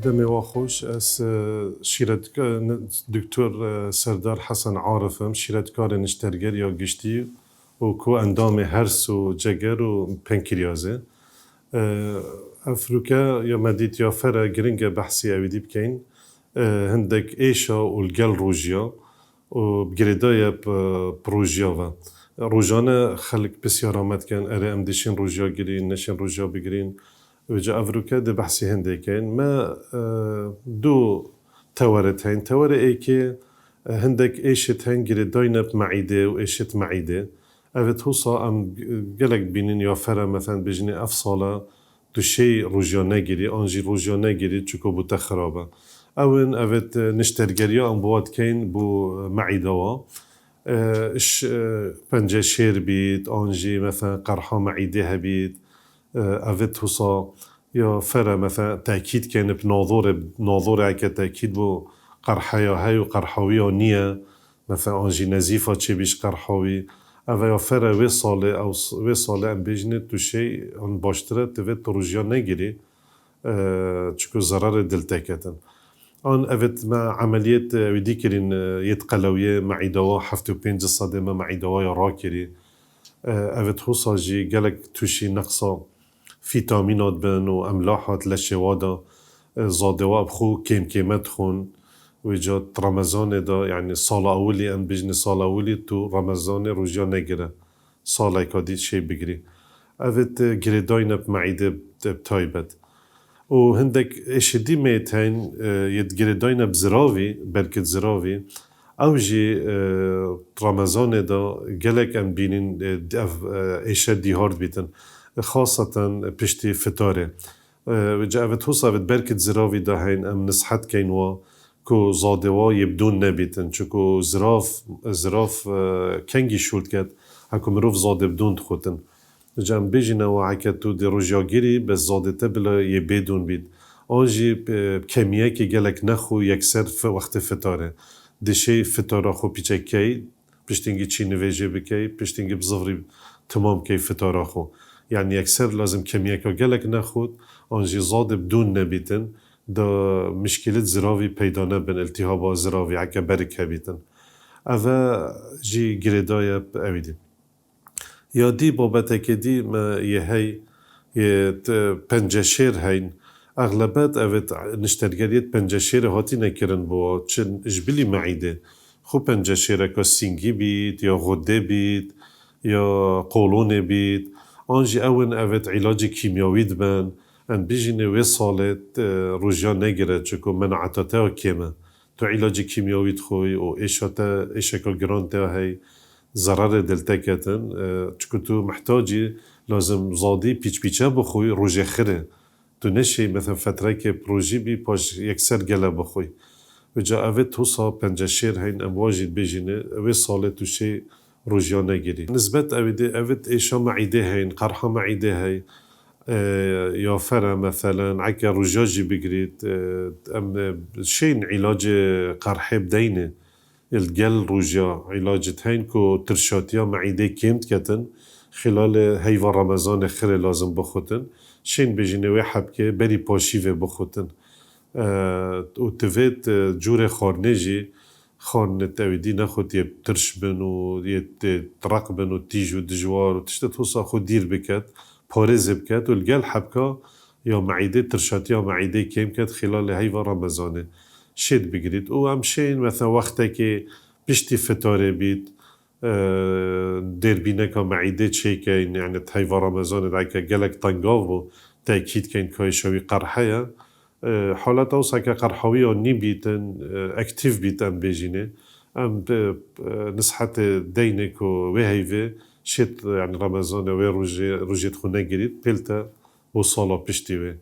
دمي واخوش اس شيرت دكتور سردار حسن عارفم شيرت كار نشترجر يا قشتي وكو اندامي هرس وجگر وبنكريازه افريكا يا مديت يا فرا جرينجا بحثي اويدي بكين هندك ايشا والجل روجيا وبجريدايا بروجيافا روجانا خلق بسيارامات كان اري ام ديشين روجيا جرين نشين روجيا بجرين وجا افريكا دي بحثي هندكين ما دو تورتين توري ايكي هندك ايشت هن جريداينا بمعيدة وايشت معيدة اوت هوصا ام قلق بينين يوفرا مثلا بجني افصالة دو شي روجيا ناجري انجي روجيا ناجري تشكو بو تخرابا اون اوت نشترجريا ام بواد كين بو معيدة اش بنجا شير بيت انجي مثلا قرحة معيدة بيت اوت هوصا يا فرا مثلا تأكيد كان بناظور عكا تأكيد بو قرحة هاي وقرحوية ونية مثلا انجي نزيفة تشي بيش قرحوي اوه يا فرا وصالة ام بيجنه تو شي ان باشتره تفت روجيا نگیری چكو ضرر دلتاكتن ان اوت ما عمليات ويدي كرين يتقلوية معي دوا حفتو بينج الصدمة معي دوا يراكري اوت هوصا جي قالك توشي نقصة فيتامينات بن واملاحات لشوادا زادوا بخو كيمات خون ويجات رمضان دا يعني صالة أولي أم بجني صالة أولي تو رمضان روجيا نگره صالة كادي شي بگري أفت گريداينا بمعيدة بتايبت وهندك إيش دي ميتين يتگريداينا بزراوي بركت زراوي أو جي رمضان دا جلك أم بينين إيش دي هارد بيتن خاصة بشتي فتارة وجا أفت هوصا بركت زراوي دا هين أم نصحت كينوا كو زادوا يبدون نبيتن چكو زراف كنجي شولت كات هكو مروف زاد بدون تخوتن جام بيجينا وعكتو دي رجاگيري بس زادته بلا يبدون بيت آنجي بكمية كي جالك نخو يكسر في وقت فتاره دي شي فتاره خو بيچه كي بشتنگي چي نويجي بكي بشتنگي بزفري تمام كي فتاره خو يعني يكسر لازم كمية كي جالك نخود آنجي زاد بدون نبيتن دا مشكلة زراوي پیدا بن التهاب زراوي عكا برك هبيتن اوه جي گريدايا اويدي يا دي بابتك دي ما يهي پنجشير هين اغلبات اوت نشترگريت پنجشير هاتي نكرن بوا چن اجبلي معيدة خو پنجشير اكا سينگي بيت يا غده بيت يا قولون بيت انجي اون اوت علاج كيمياوي دبن ان بيجيني وصالت روجيا نگره چكو منعتاته كيما تو علاج كيمياوي تخوي او ايشاكا جرانتا هاي ضرر دلتاكتن چكو تو محتاجي لازم زادي بيچ بخوي روجي خره تو نشي مثلا فترة كي بروجي بي باش يكسر قلا بخوي وجا اوت توصا پنجشير هين امواجي بيجيني وصالت وشي روجيا نگري نسبت اوت ايشا معيده هين قرحة معيده هاي يا فرا مثلا عكا رجاجي بقريت ام شين علاج قرحي بدينه الجل رجا علاج هين كو ترشاتيا معيدة كيمت كتن خلال هيفا رمضان خير لازم بخوتن شين بجيني وحبكي بري باشيفه بخوتن وتفيت جوري خارنجي خان تاويدي ناخد يبترش بن ويترق بن وتيجو دجوار وتشتت وصا خود دير بكت پارز بكت والجل حبكا يا معيدة ترشات يا معيدة كيم كت خلال هيفا رمضانه شد بقريت او هم شين مثلا وقتك بشتي فتاره بيت دير بينك معيدة شي كين يعني هيفا رمضان دعيك جلك طنقاوه تأكيد كين كويشوي قرحية حالات اوسا كقرحوية وني بيتن اكتيف بيتن بيجيني ام نصحت دينك وهيفه شت يعني رمضان وروجي تخو نگرید پلتا و سالا پشتی وی